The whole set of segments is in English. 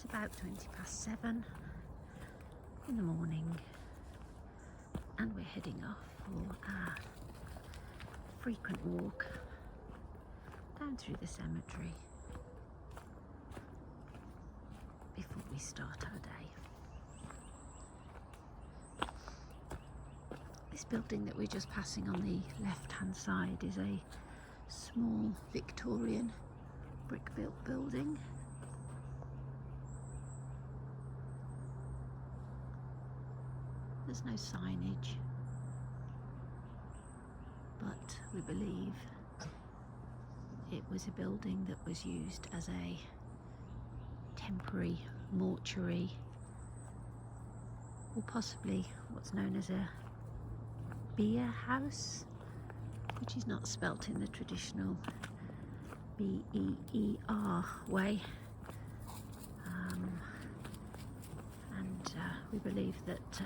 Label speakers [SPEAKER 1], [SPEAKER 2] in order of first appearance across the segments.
[SPEAKER 1] It's about 7:20 in the morning, and we're heading off for our frequent walk down through the cemetery before we start our day. This building that we're just passing on the left-hand side is a small Victorian brick-built building. There's no signage, but we believe it was a building that was used as a temporary mortuary, or possibly what's known as a bier house, which is not spelt in the traditional B-E-E-R way. We believe that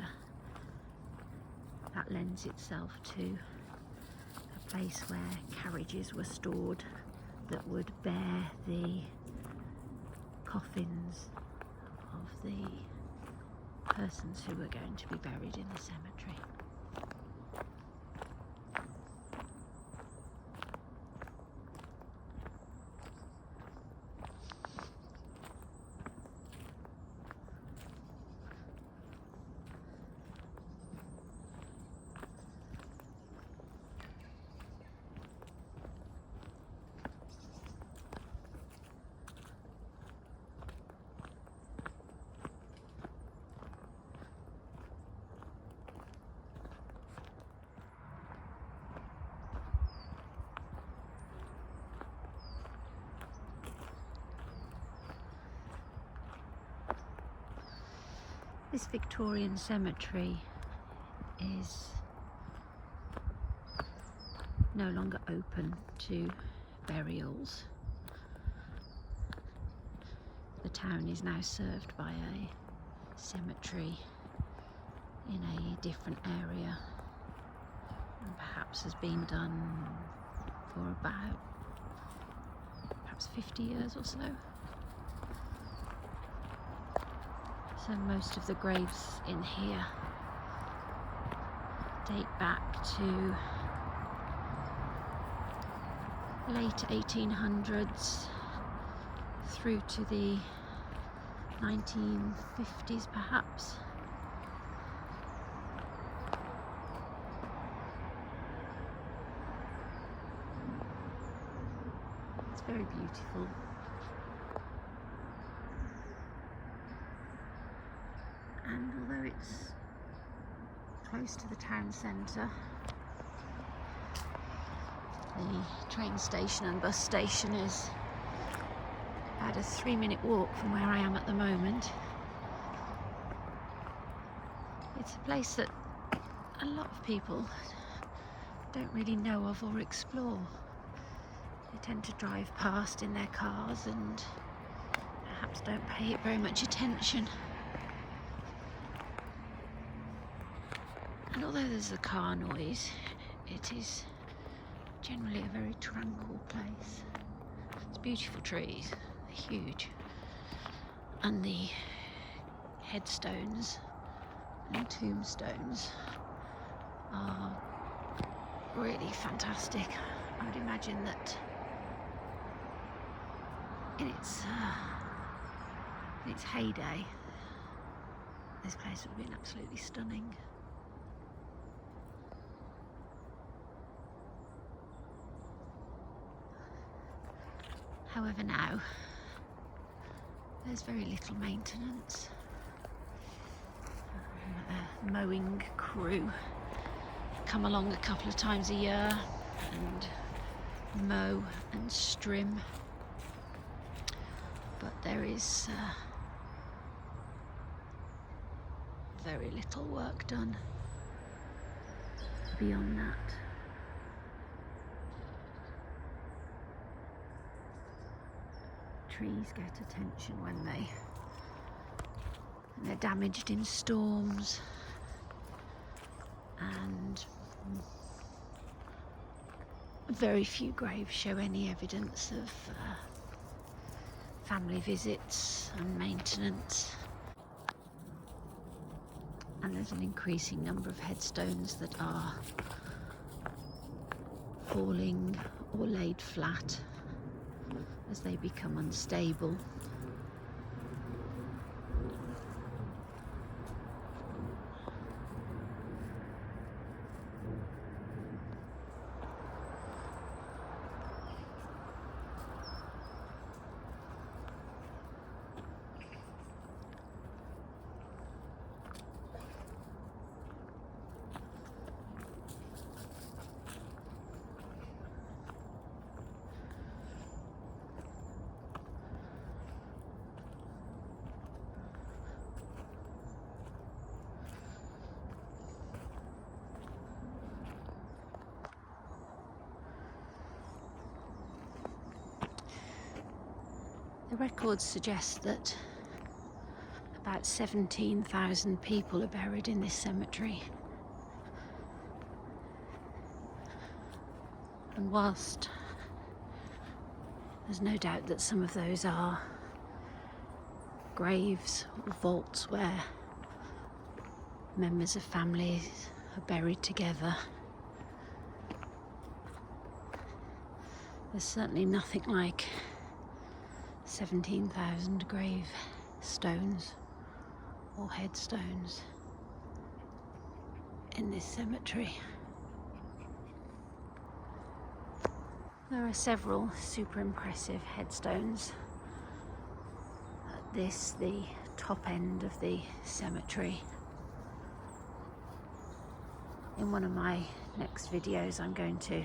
[SPEAKER 1] that lends itself to a place where carriages were stored that would bear the coffins of the persons who were going to be buried in the cemetery. This Victorian cemetery is no longer open to burials. The town is now served by a cemetery in a different area, and perhaps has been done for about perhaps 50 years or so. So most of the graves in here date back to late 1800s through to the 1950s perhaps. It's very beautiful. And although it's close to the town centre, the train station and bus station is about a 3-minute walk from where I am at the moment. It's a place that a lot of people don't really know of or explore. They tend to drive past in their cars and perhaps don't pay it very much attention. And although there's a car noise, it is generally a very tranquil place. It's beautiful trees, they're huge, and the headstones and tombstones are really fantastic. I would imagine that in its heyday, this place would have been absolutely stunning. However, now there's very little maintenance. A mowing crew come along a couple of times a year and mow and strim, but there is very little work done beyond that. Trees get attention when they're damaged in storms, and very few graves show any evidence of family visits and maintenance. And there's an increasing number of headstones that are falling or laid flat as they become unstable. The records suggest that about 17,000 people are buried in this cemetery. And whilst there's no doubt that some of those are graves or vaults where members of families are buried together, there's certainly nothing like 17,000 gravestones or headstones in this cemetery. There are several super impressive headstones at the top end of the cemetery. In one of my next videos, I'm going to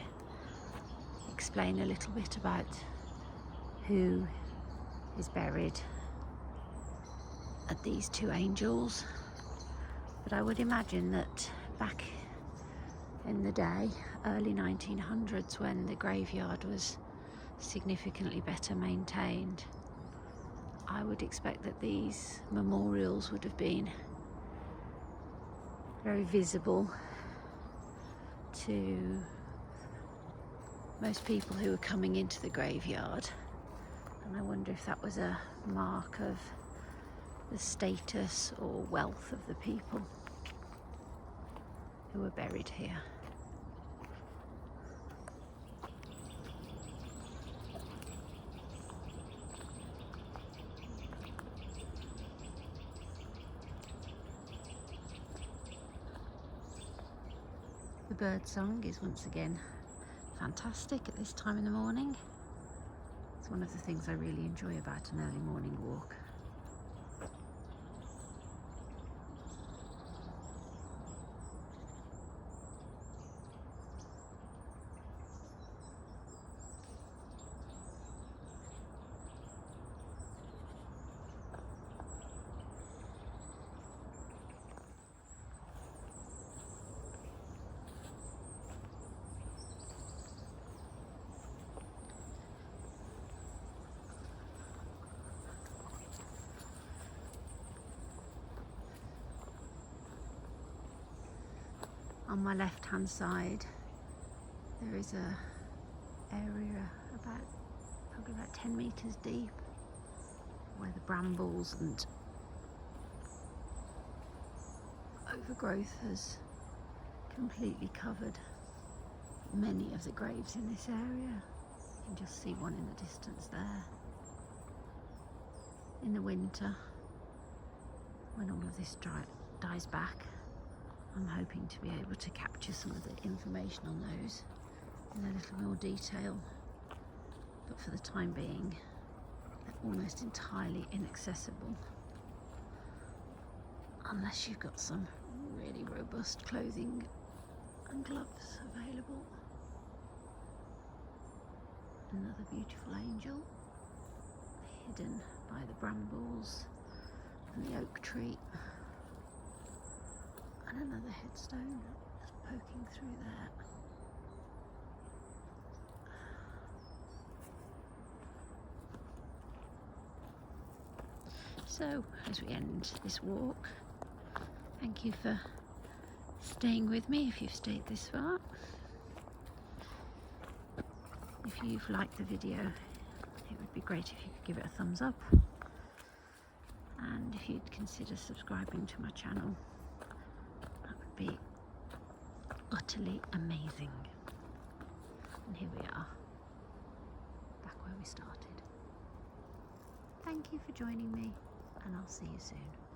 [SPEAKER 1] explain a little bit about who is buried at these two angels. But I would imagine that back in the day, early 1900s, when the graveyard was significantly better maintained, I would expect that these memorials would have been very visible to most people who were coming into the graveyard. And I wonder if that was a mark of the status or wealth of the people who were buried here. The birdsong is once again fantastic at this time in the morning. It's one of the things I really enjoy about an early morning walk. On my left hand side there is a area probably about 10 meters deep where the brambles and overgrowth has completely covered many of the graves in this area. You can just see one in the distance there. In the winter, when all of this dies back, I'm hoping to be able to capture some of the information on those in a little more detail, but for the time being they're almost entirely inaccessible unless you've got some really robust clothing and gloves available. Another beautiful angel hidden by the brambles and the oak tree. And another headstone just poking through there. So, as we end this walk, thank you for staying with me if you've stayed this far. If you've liked the video, it would it'd be great if you could give it a thumbs up, and if you'd consider subscribing to my channel, that would be utterly amazing. And here we are, back where we started. Thank you for joining me, and I'll see you soon.